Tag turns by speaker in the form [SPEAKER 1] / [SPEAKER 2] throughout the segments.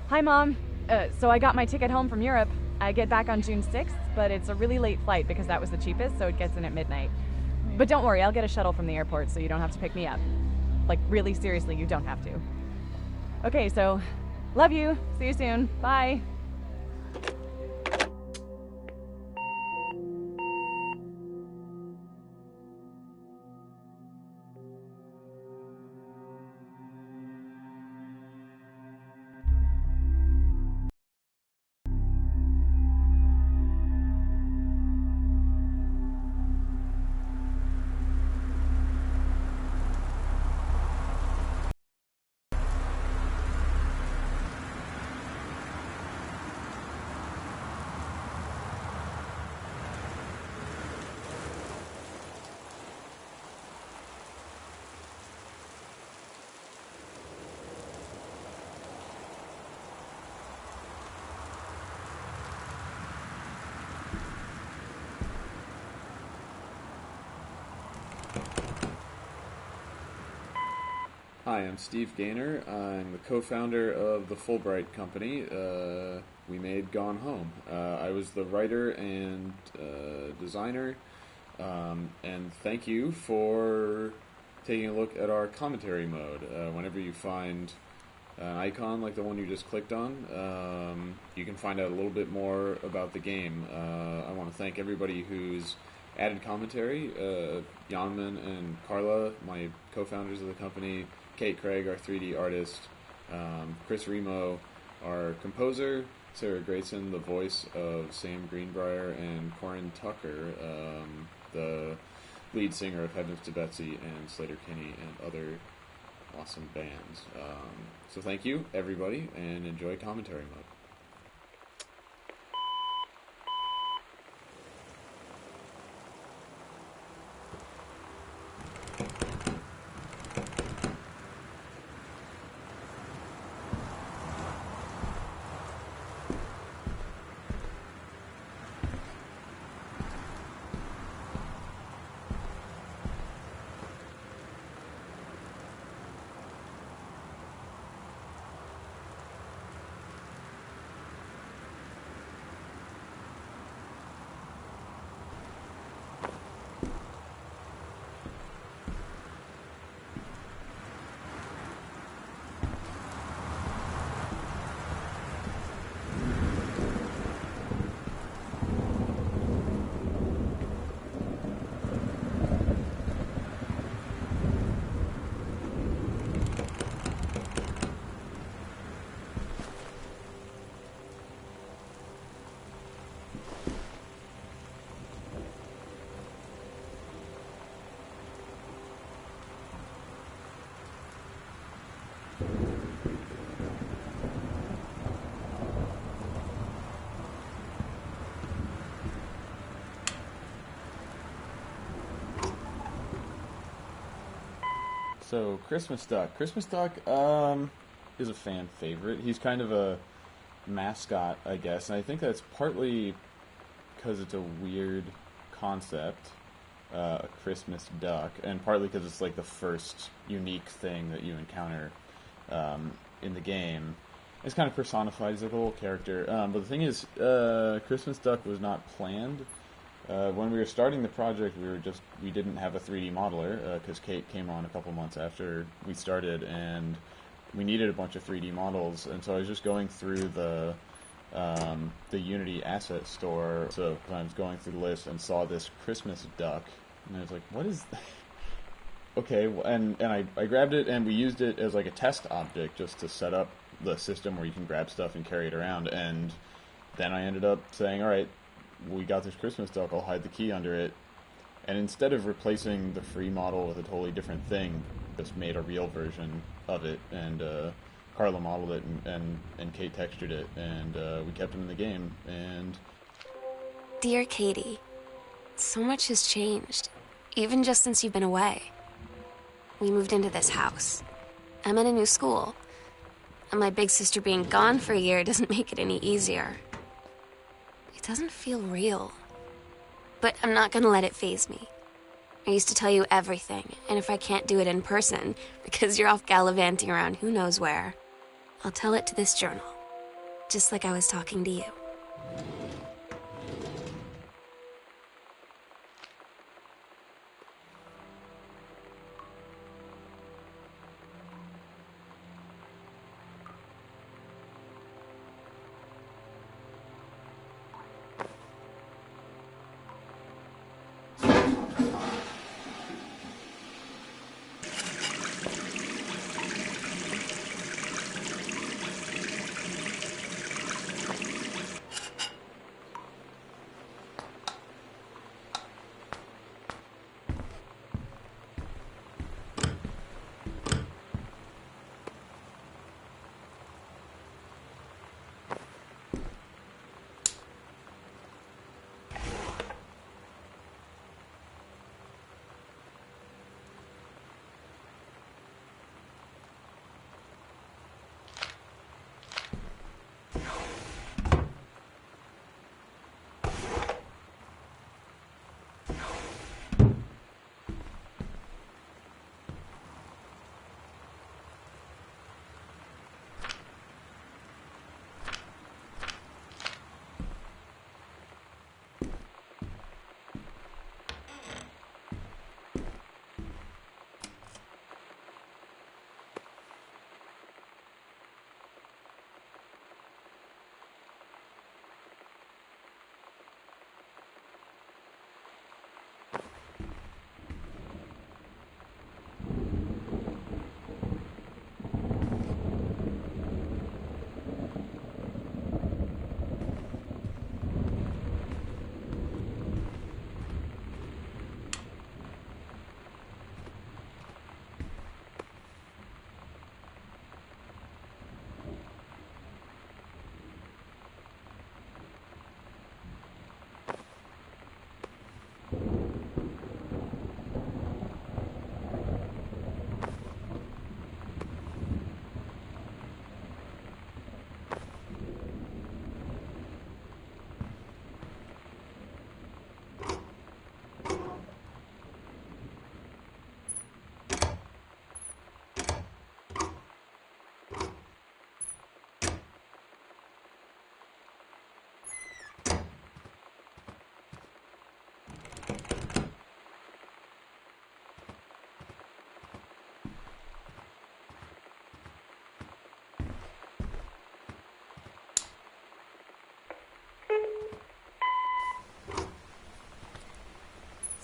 [SPEAKER 1] Hi, Mom. So I got my ticket home from Europe. I get back on June 6th, but it's a really late flight because that was the cheapest, so it gets in at midnight. But don't worry, I'll get a shuttle from the airport so you don't have to pick me up. Like, really seriously, you don't have to. Okay, so, love you. See you soon. Bye.
[SPEAKER 2] Hi, I'm Steve Gaynor. I'm the co-founder of the Fulbright Company. We made Gone Home. I was the writer and designer, and thank you for taking a look at our commentary mode. Whenever you find an icon like the one you just clicked on, you can find out a little bit more about the game. I want to thank everybody who's added commentary. Janman and Carla, my co-founders of the company, Kate Craig, our 3D artist, Chris Remo, our composer, Sarah Grayson, the voice of Sam Greenbrier, and Corin Tucker, the lead singer of Heavens to Betsy and Slater Kinney and other awesome bands. So thank you, everybody, and enjoy commentary mode. So, Christmas Duck. Christmas Duck is a fan favorite. He's kind of a mascot, I guess, and I think that's partly because it's a weird concept, a Christmas duck, and partly because it's like the first unique thing that you encounter in the game. It's kind of personified as like a little character, but the thing is, Christmas Duck was not planned. When we were starting the project, we didn't have a 3D modeler because Kate came on a couple months after we started, and we needed a bunch of 3D models. And so I was just going through the Unity asset store. So I was going through the list and saw this Christmas duck, and I was like, "What is that?" Okay, and I grabbed it, and we used it as like a test object just to set up the system where you can grab stuff and carry it around. And then I ended up saying, "All right, we got this Christmas duck, I'll hide the key under it." And instead of replacing the free model with a totally different thing, just made a real version of it, and Carla modeled it, and Kate textured it, and we kept them in the game. And
[SPEAKER 3] Dear Katie, so much has changed, even just since you've been away. We moved into this house. I'm in a new school, and my big sister being gone for a year doesn't make it any easier. It doesn't feel real. But I'm not gonna let it faze me. I used to tell you everything, and if I can't do it in person, because you're off gallivanting around who knows where, I'll tell it to this journal, just like I was talking to you.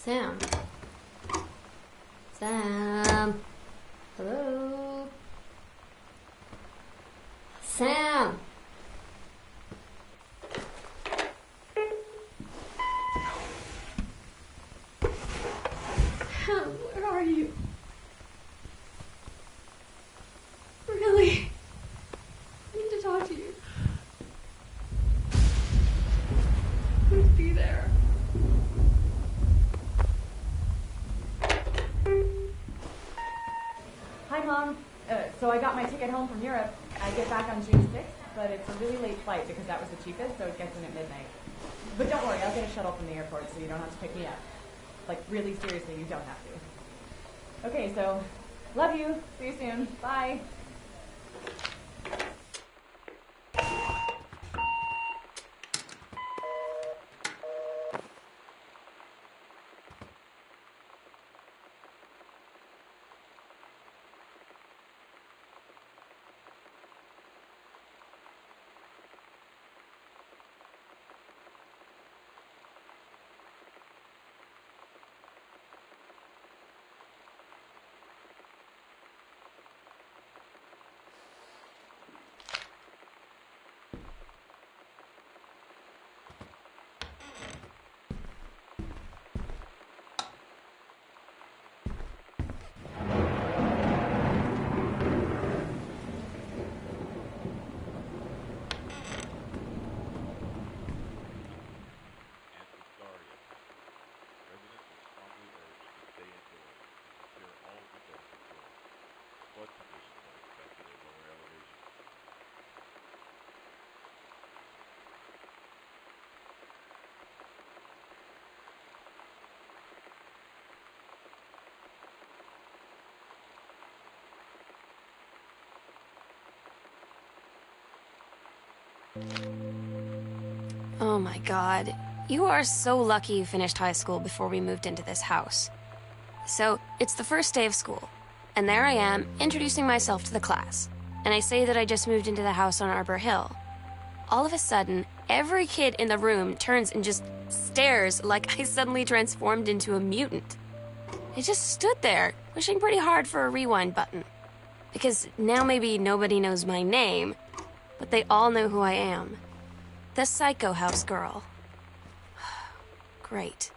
[SPEAKER 4] Sam. Sam. Hello. Sam. Sam, where are you? Really? I need to talk to you. Please be there.
[SPEAKER 1] Hi, Mom. So I got my ticket home from Europe. I get back on June 6th, but it's a really late flight because that was the cheapest, so it gets in at midnight. But don't worry, I'll get a shuttle from the airport so you don't have to pick me up. Like, really seriously, you don't have to. Okay, so, love you. See you soon. Bye.
[SPEAKER 3] Oh my god. You are so lucky you finished high school before we moved into this house. So, it's the first day of school, and there I am, introducing myself to the class. And I say that I just moved into the house on Arbor Hill. All of a sudden, every kid in the room turns and just stares like I suddenly transformed into a mutant. I just stood there, wishing pretty hard for a rewind button. Because now maybe nobody knows my name, but they all know who I am. The Psycho House girl. Great.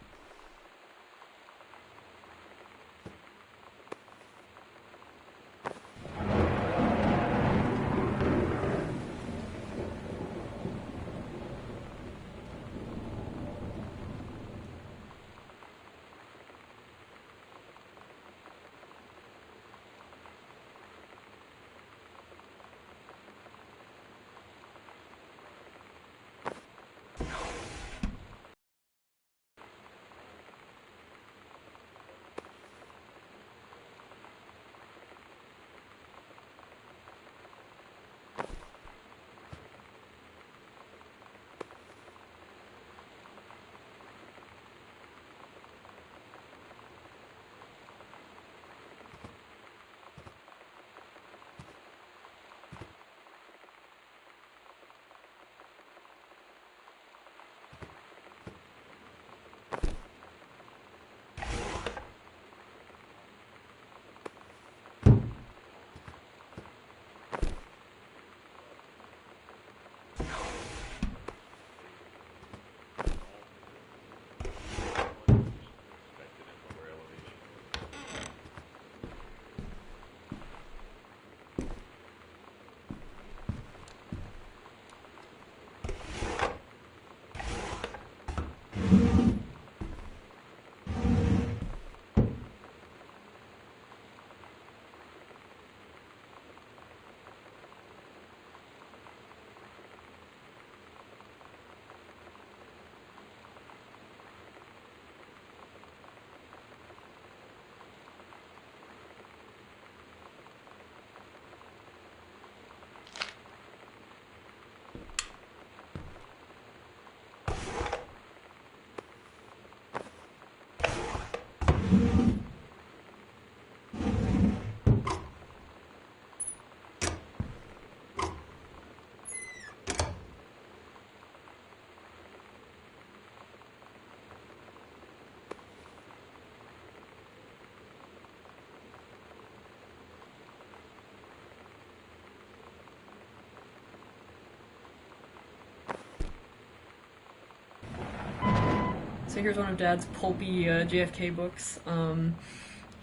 [SPEAKER 5] So here's one of Dad's pulpy JFK books.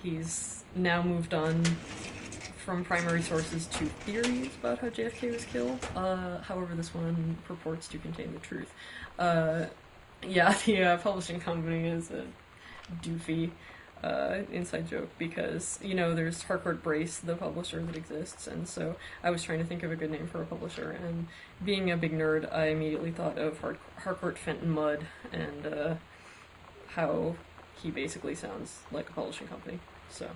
[SPEAKER 5] He's now moved on from primary sources to theories about how JFK was killed. However, this one purports to contain the truth. Yeah, the publishing company is a doofy inside joke because, you know, there's Harcourt Brace, the publisher that exists, and so I was trying to think of a good name for a publisher, and being a big nerd, I immediately thought of Harcourt Fenton Mudd, and how he basically sounds like a publishing company, so...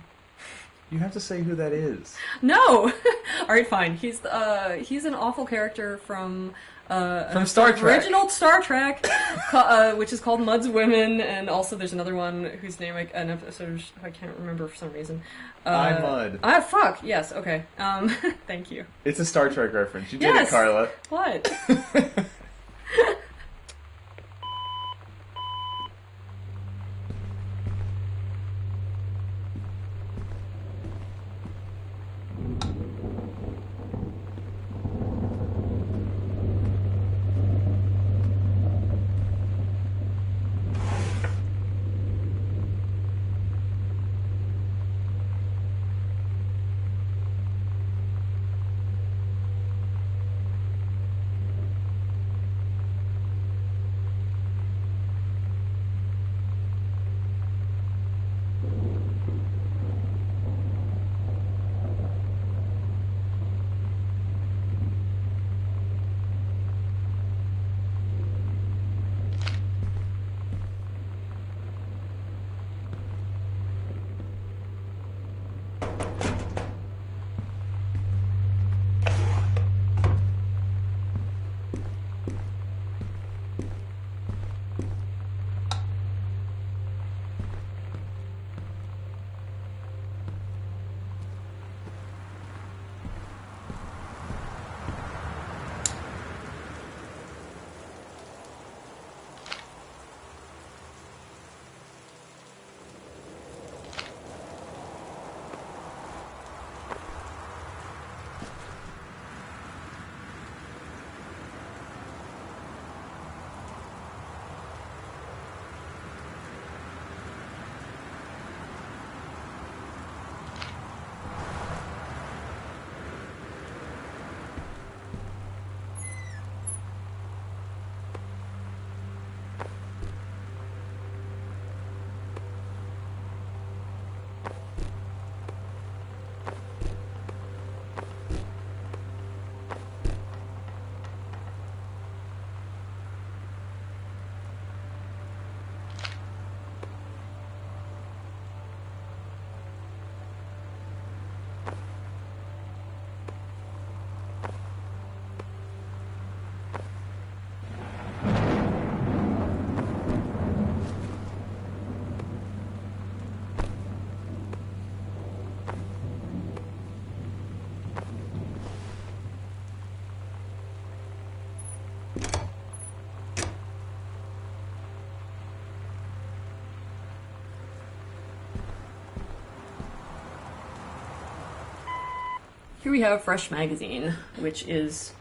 [SPEAKER 2] You have to say who that is.
[SPEAKER 5] No! Alright, fine. He's an awful character from
[SPEAKER 2] Star Trek.
[SPEAKER 5] Original Star Trek, which is called Mudd's Women, and also there's another one whose name an episode I can't remember for some reason.
[SPEAKER 2] I'm Mudd.
[SPEAKER 5] Ah, fuck! Yes, okay. Thank you.
[SPEAKER 2] It's a Star Trek reference. You did it, Carla.
[SPEAKER 5] What? Here we have Fresh Magazine, which is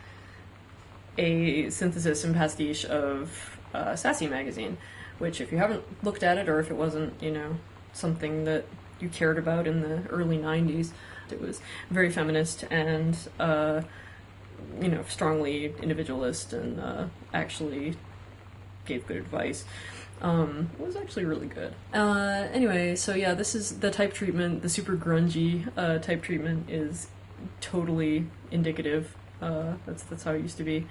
[SPEAKER 5] a synthesis and pastiche of Sassy Magazine, which if you haven't looked at it, or if it wasn't, you know, something that you cared about in the early 90s, it was very feminist and, you know, strongly individualist and actually gave good advice. It was actually really good. Anyway, so yeah, this is the type treatment, the super grungy type treatment is totally indicative. That's how it used to be.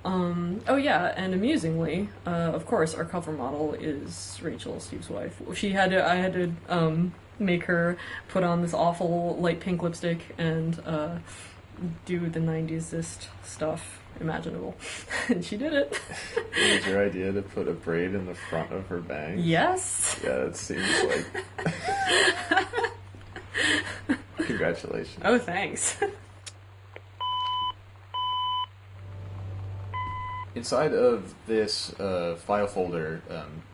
[SPEAKER 5] Oh yeah, and amusingly, of course, our cover model is Rachel, Steve's wife. I had to make her put on this awful light pink lipstick and do the 90s-ist stuff imaginable. And she did it.
[SPEAKER 2] It was your idea to put a braid in the front of her bangs?
[SPEAKER 5] Yes.
[SPEAKER 2] Yeah, it seems like... Congratulations.
[SPEAKER 5] Oh, thanks.
[SPEAKER 2] Inside of this file folder,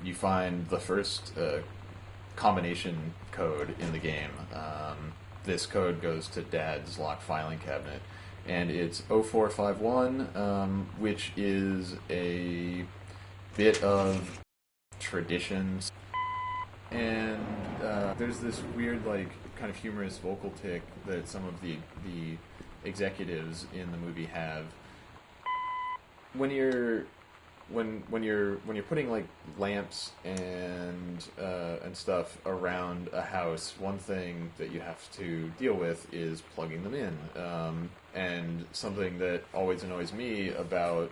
[SPEAKER 2] you find the first combination code in the game. This code goes to Dad's locked filing cabinet, and it's 0451, which is a bit of traditions. And there's this weird, like, kind of humorous vocal tick that some of the executives in the movie have. When you're putting like lamps and stuff around a house, one thing that you have to deal with is plugging them in. And something that always annoys me about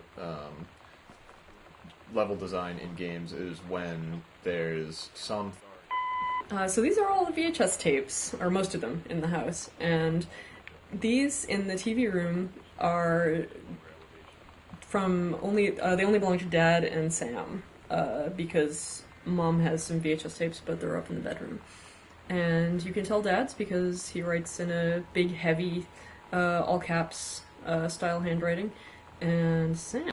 [SPEAKER 2] level design in games is when there's some.
[SPEAKER 5] So these are all the VHS tapes, or most of them, in the house, and these in the TV room are from they only belong to Dad and Sam, because Mom has some VHS tapes, but they're up in the bedroom. And you can tell Dad's because he writes in a big, heavy, all caps style handwriting, and Sam.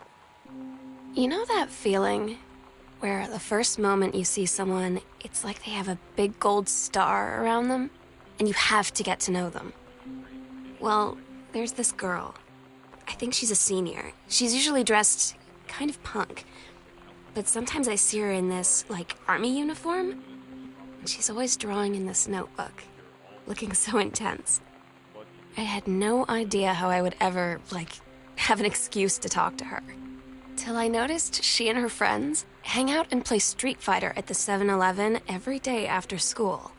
[SPEAKER 3] You know that feeling where the first moment you see someone, it's like they have a big gold star around them, and you have to get to know them? Well, there's this girl. I think she's a senior. She's usually dressed kind of punk, but sometimes I see her in this, like, army uniform, and she's always drawing in this notebook, looking so intense. I had no idea how I would ever, like, have an excuse to talk to her. Till I noticed she and her friends hang out and play Street Fighter at the 7-Eleven every day after school.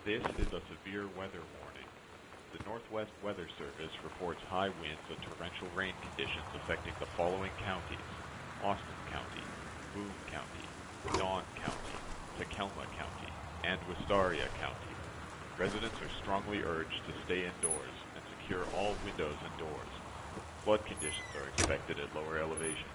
[SPEAKER 6] This is a severe weather warning. The Northwest Weather Service reports high winds and torrential rain conditions affecting the following counties: Austin County, Boone County, Dawn County, Takelma County, and Wistaria County. Residents are strongly urged to stay indoors and secure all windows and doors. Flood conditions are expected at lower elevations.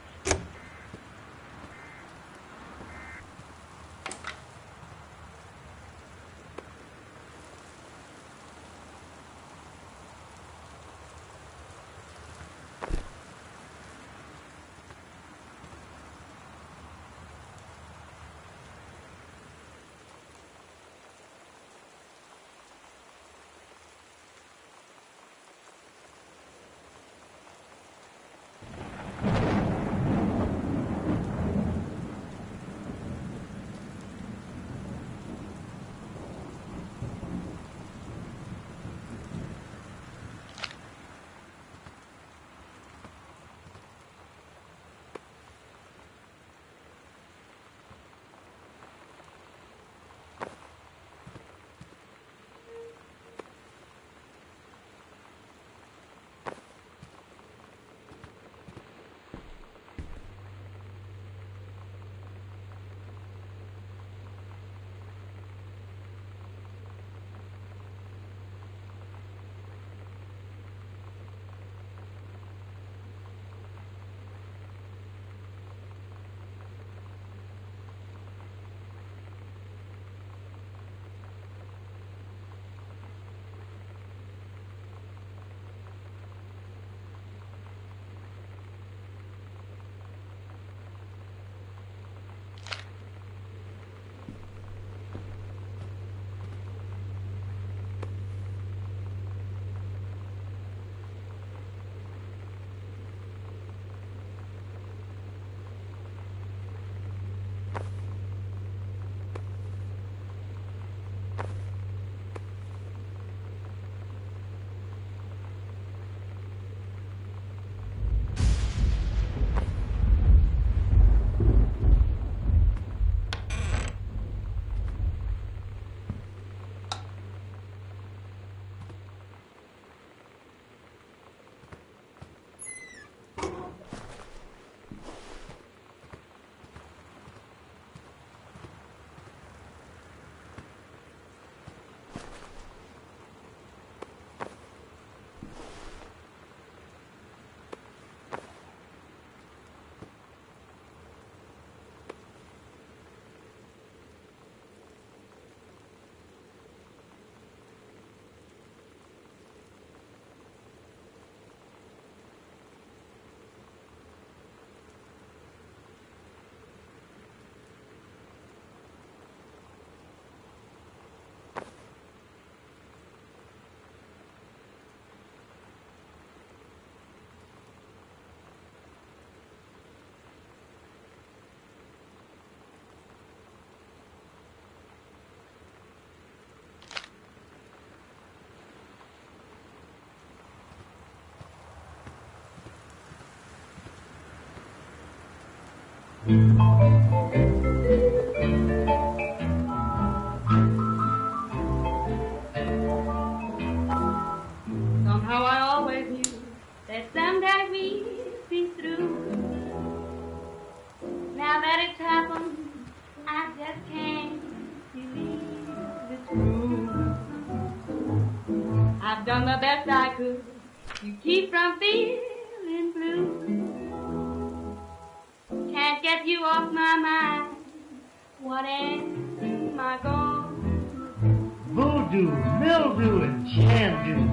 [SPEAKER 4] Somehow I always knew that someday we'd be through. Now that it's happened, I just can't believe it's true. I've done the best I could to keep from feeling blue. Can't get you off my mind. What am I gonna do?
[SPEAKER 7] Voodoo, mildew, and shandu.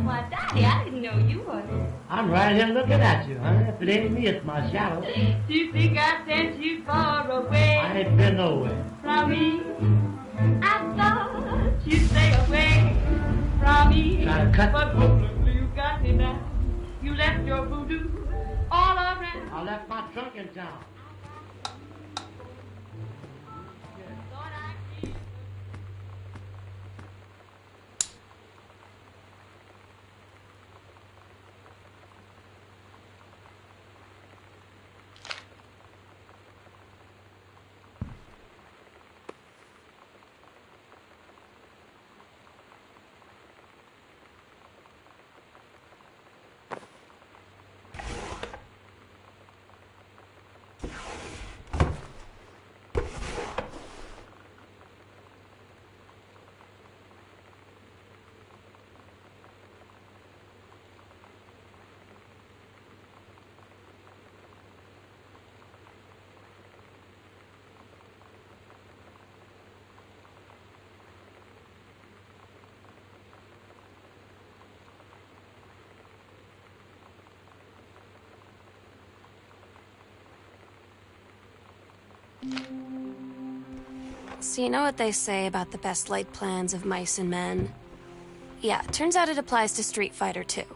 [SPEAKER 4] Why, Daddy, I didn't know you were there.
[SPEAKER 7] I'm right here looking at you, honey. If it ain't me, it's my shadow.
[SPEAKER 4] Do you think I sent you far away
[SPEAKER 7] I ain't been nowhere.
[SPEAKER 4] from me? I thought you'd stay away from me.
[SPEAKER 7] Try to cut
[SPEAKER 4] But hopelessly you got me now. You left your voodoo all around.
[SPEAKER 7] I left my trunk in town.
[SPEAKER 4] Thought I'd be-
[SPEAKER 3] So you know what they say about the best laid plans of mice and men? Yeah, turns out it applies to Street Fighter too.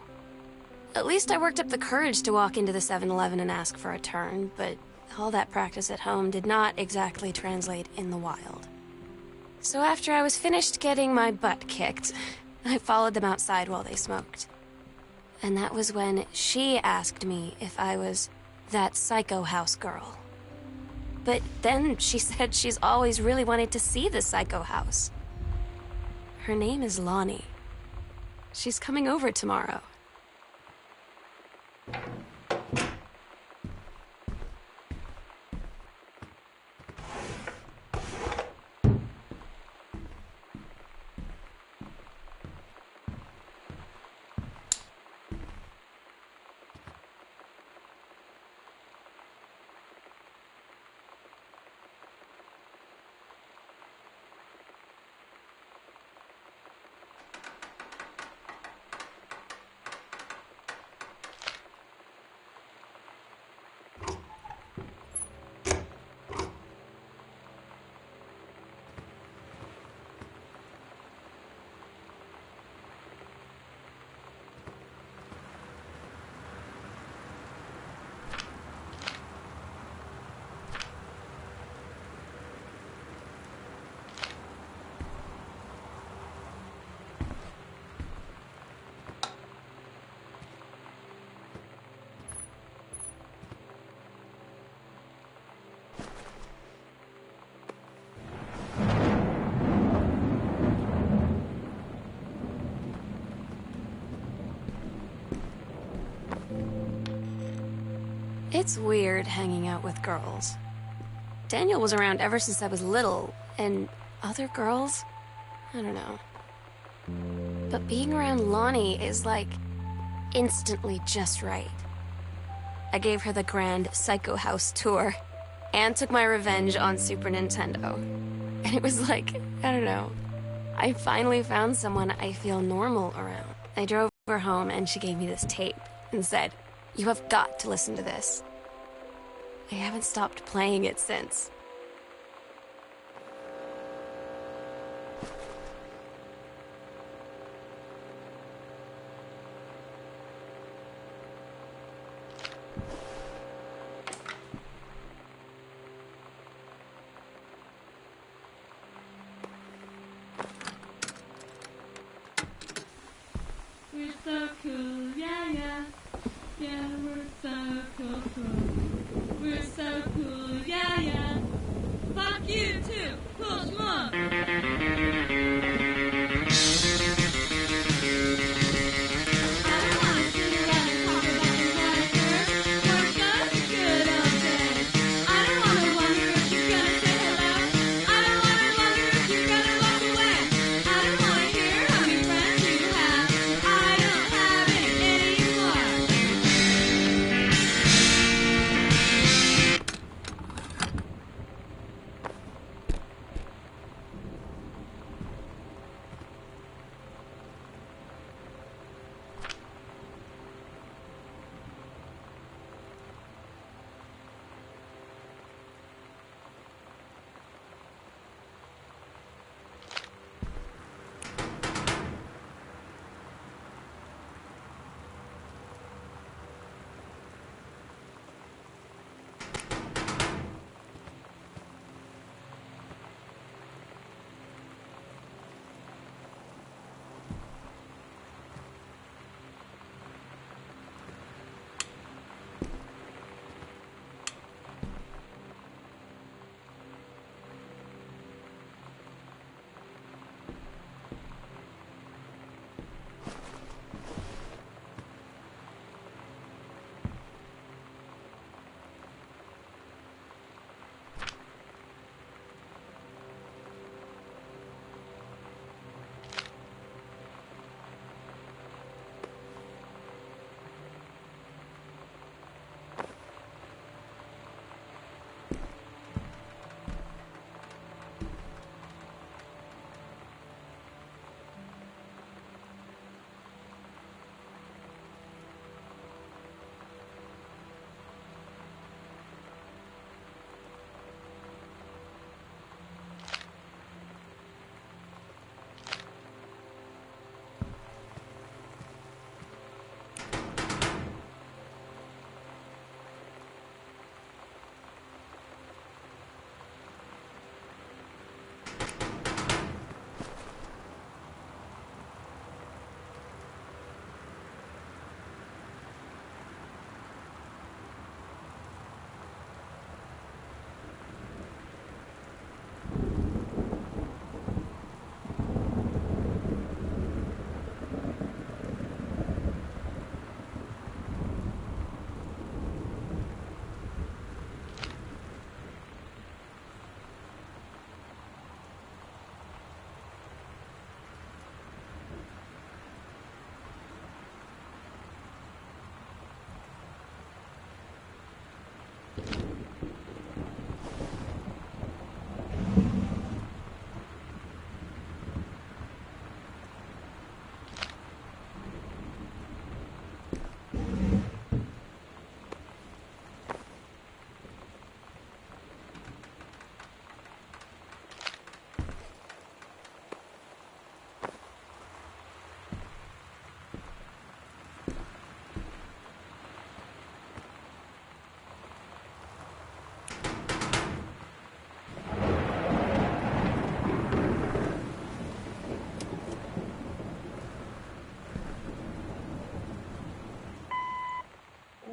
[SPEAKER 3] At least I worked up the courage to walk into the 7-Eleven and ask for a turn, but all that practice at home did not exactly translate in the wild. So after I was finished getting my butt kicked, I followed them outside while they smoked. And that was when she asked me if I was that psycho house girl. But then she said she's always really wanted to see the psycho house. Her name is Lonnie. She's coming over tomorrow. It's weird hanging out with girls. Daniel was around ever since I was little, and other girls? I don't know. But being around Lonnie is like instantly just right. I gave her the grand Psycho House tour and took my revenge on Super Nintendo. And it was like, I don't know. I finally found someone I feel normal around. I drove her home and she gave me this tape and said, "You have got to listen to this." I haven't stopped playing it since.
[SPEAKER 4] We're so cool, yeah, yeah. Yeah, we're so cool. We're so cool, yeah, yeah. Fuck you too, cool schmuck. I don't wanna sit around and talk about the water first. What's those good old days? I don't wanna wonder if you're gonna say hello. I don't wanna wonder if you're gonna walk away. I don't wanna hear how many friends you have. I don't have any anymore.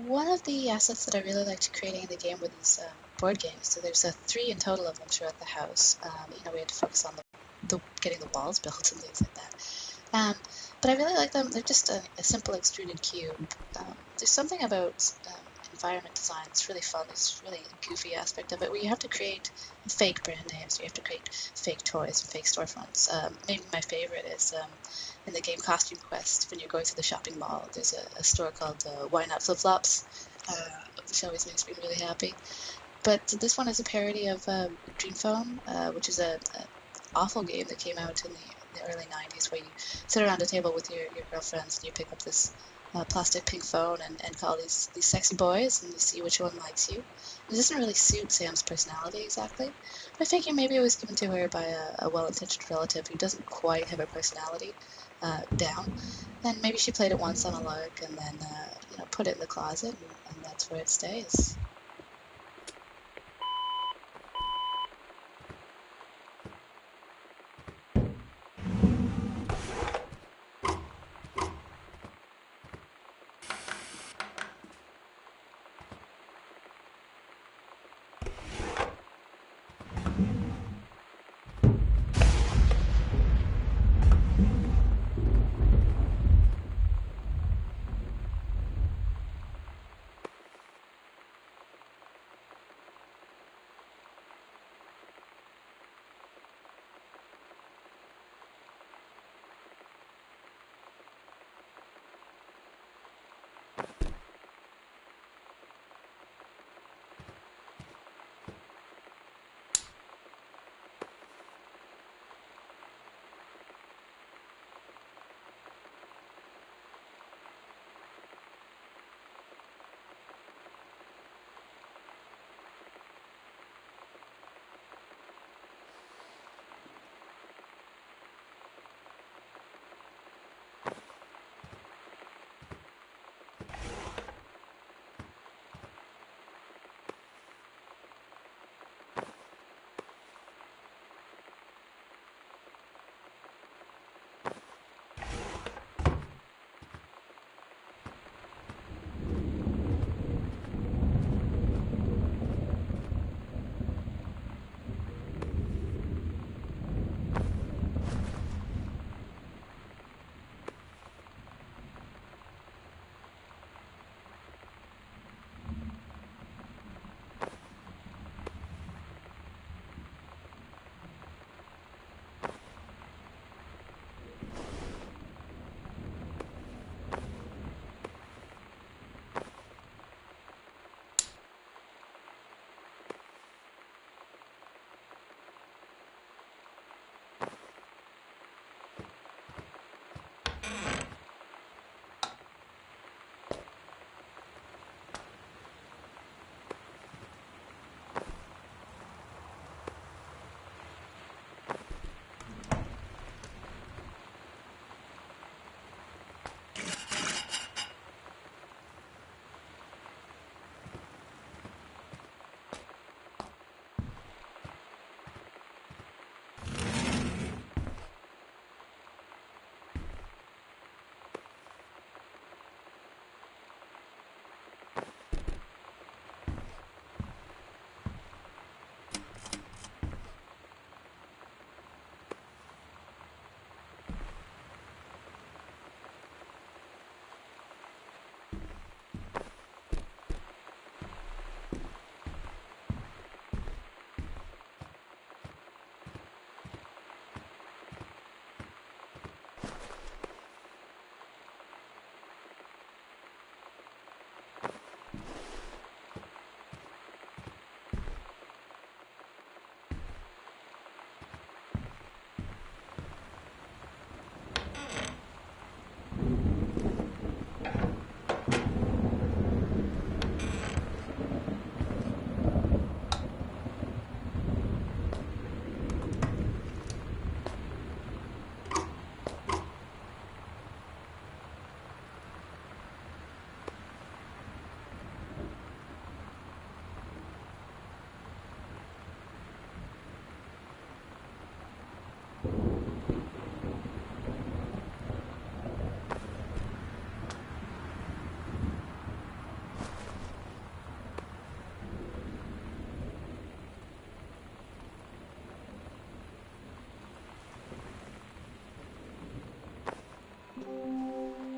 [SPEAKER 8] One of the assets that I really liked creating in the game were these board games. So there's 3 in total of them throughout the house. We had to focus on the getting the walls built and things like that. But I really like them. They're just a simple extruded cube. There's something about environment design that's really fun. There's really goofy aspect of it where you have to create fake brand names. You have to create fake toys and fake storefronts. Maybe my favorite is in the game Costume Quest, when you're going through the shopping mall, there's a store called Why Not Flip Flops, which always makes me really happy. But this one is a parody of Dream Phone, which is a awful game that came out in the early 90s, where you sit around a table with your girlfriends and you pick up this plastic pink phone and call these sexy boys, and you see which one likes you. It doesn't really suit Sam's personality exactly, but I figure maybe it was given to her by a well-intentioned relative who doesn't quite have her personality down. And maybe she played it once on a lark and then put it in the closet, and that's where it stays.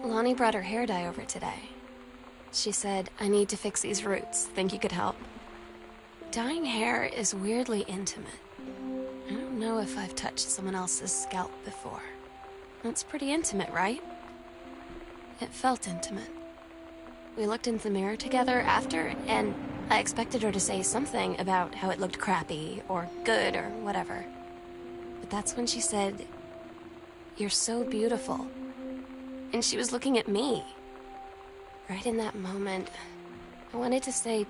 [SPEAKER 3] Lonnie brought her hair dye over today. She said, I need to fix these roots. Think you could help? Dyeing hair is weirdly intimate. I don't know if I've touched someone else's scalp before. It's pretty intimate, right? It felt intimate. We looked in the mirror together after, and I expected her to say something about how it looked crappy, or good, or whatever. But that's when she said, "You're so beautiful." And she was looking at me. Right in that moment, I wanted to say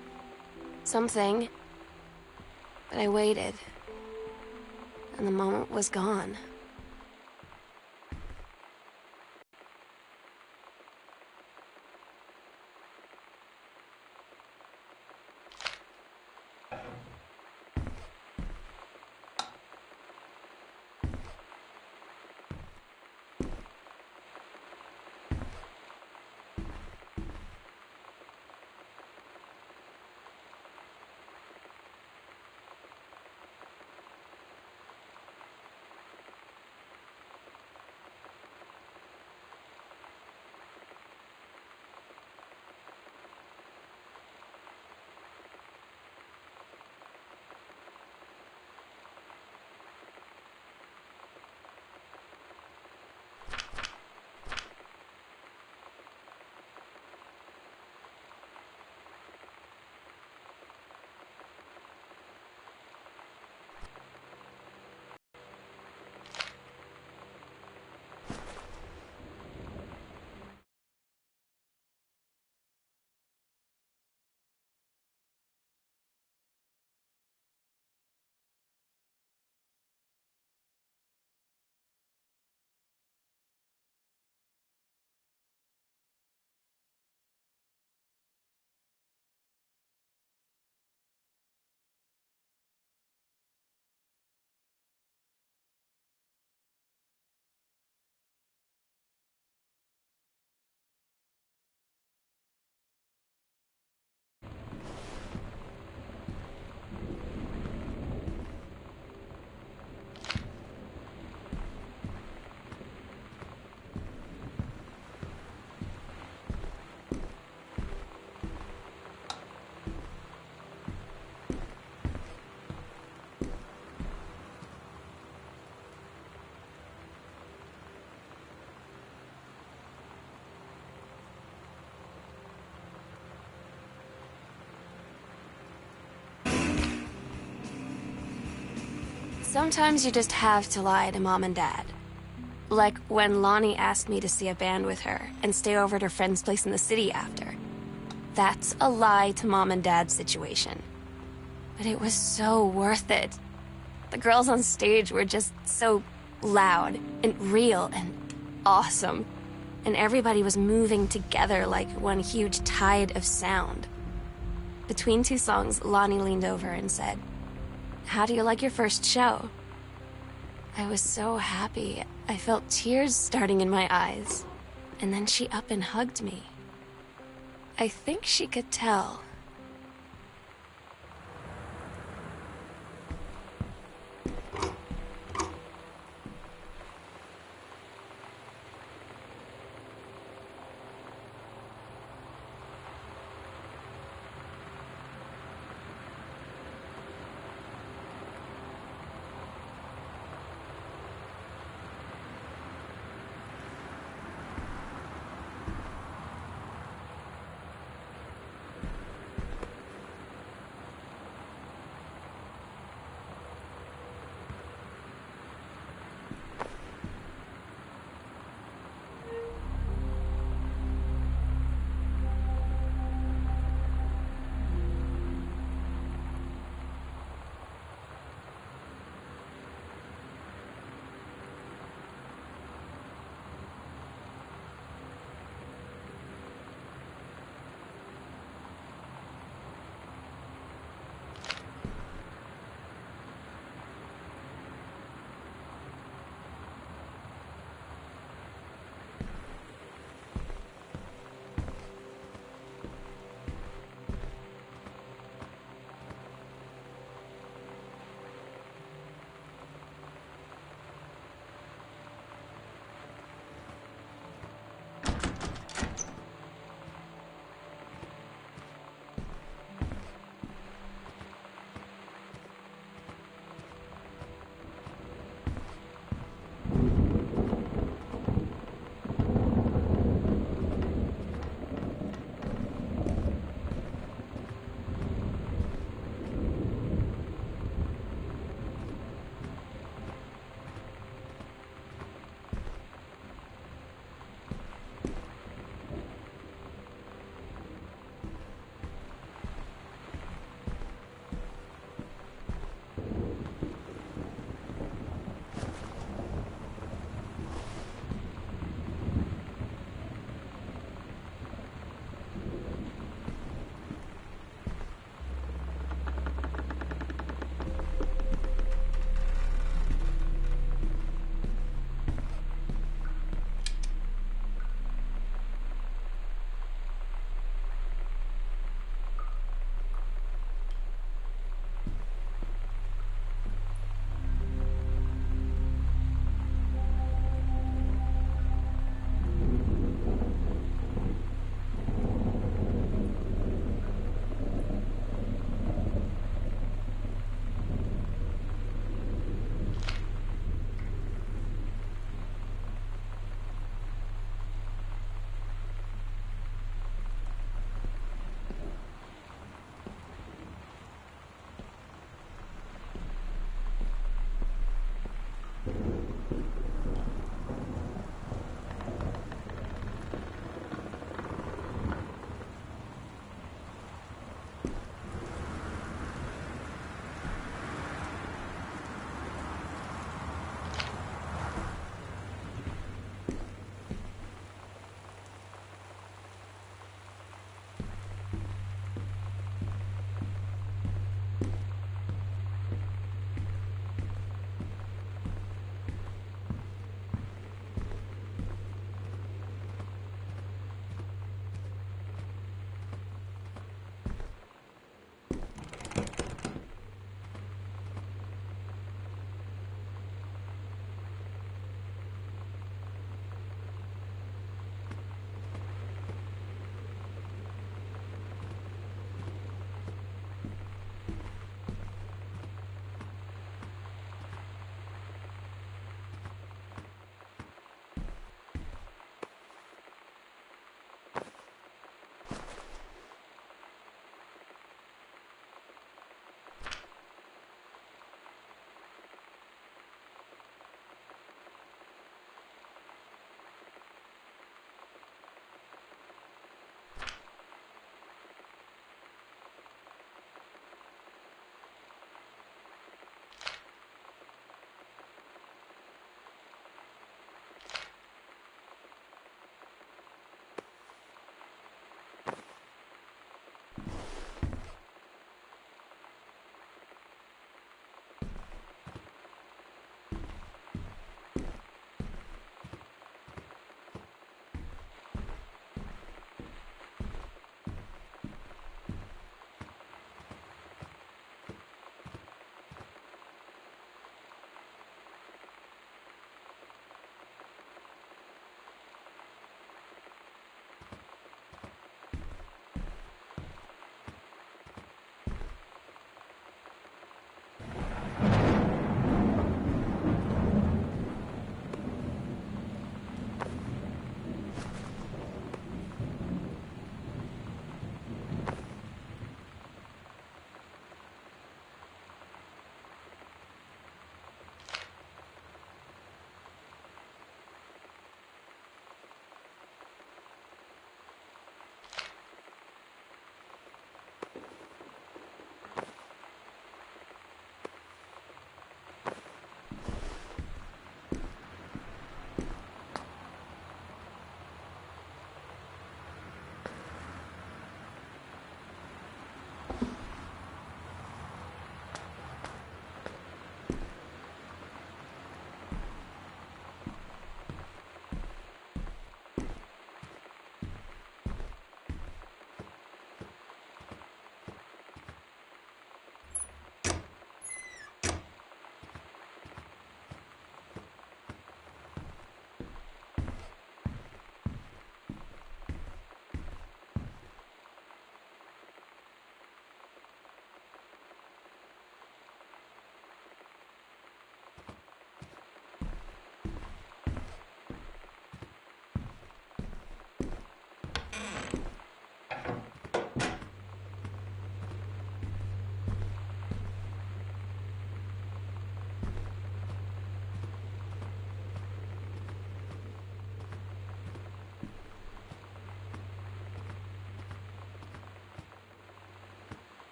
[SPEAKER 3] something, but I waited, and the moment was gone. Sometimes you just have to lie to Mom and Dad. Like when Lonnie asked me to see a band with her and stay over at her friend's place in the city after. That's a lie to Mom and Dad's situation. But it was so worth it. The girls on stage were just so loud and real and awesome. And everybody was moving together like one huge tide of sound. Between two songs, Lonnie leaned over and said, "How do you like your first show?" I was so happy. I felt tears starting in my eyes. And then she up and hugged me. I think she could tell.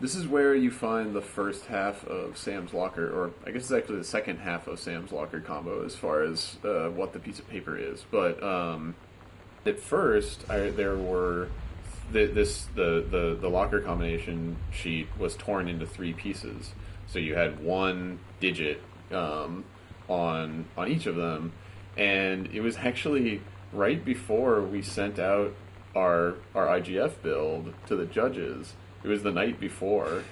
[SPEAKER 2] This is where you find the first half of Sam's locker, or I guess it's actually the second half of Sam's locker combo as far as what the piece of paper is. But at first, there were the locker combination sheet was torn into 3 pieces. So you had 1 digit on each of them, and it was actually right before we sent out our IGF build to the judges. It was the night before,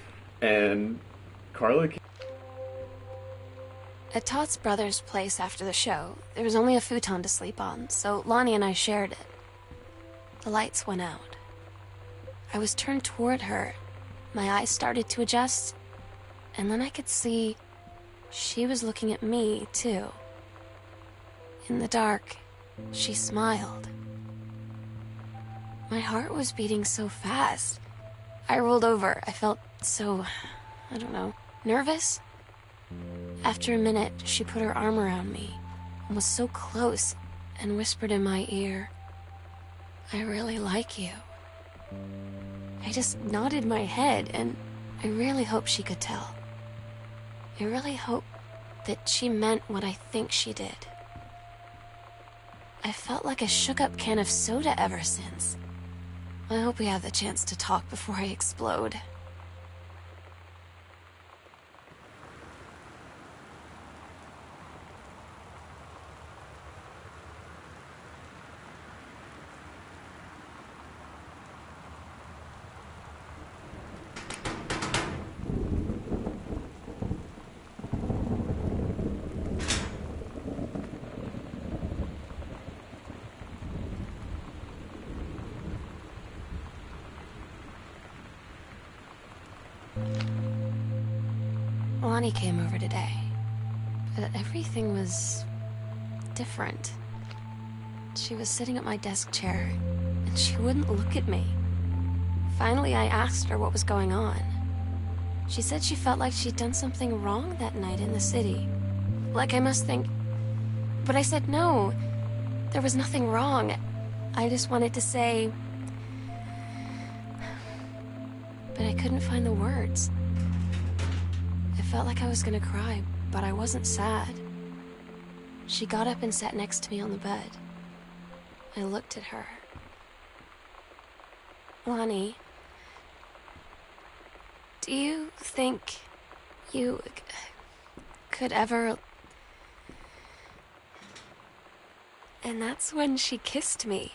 [SPEAKER 2] and Carla came.
[SPEAKER 3] At Todd's brother's place after the show, there was only a futon to sleep on, so Lonnie and I shared it. The lights went out. I was turned toward her. My eyes started to adjust, and then I could see she was looking at me, too. In the dark, she smiled. My heart was beating so fast. I rolled over. I felt so, I don't know, nervous. After a minute, she put her arm around me and was so close and whispered in my ear, "I really like you." I just nodded my head, and I really hoped she could tell. I really hope that she meant what I think she did. I felt like a shook-up can of soda ever since. I hope we have the chance to talk before I explode. Lonnie came over today, but everything was different. She was sitting at my desk chair, and she wouldn't look at me. Finally, I asked her what was going on. She said she felt like she'd done something wrong that night in the city. Like I must think... But I said no, there was nothing wrong. I just wanted to say... But I couldn't find the words. I felt like I was gonna cry, but I wasn't sad. She got up and sat next to me on the bed. I looked at her. Lonnie, do you think you could ever... And that's when she kissed me.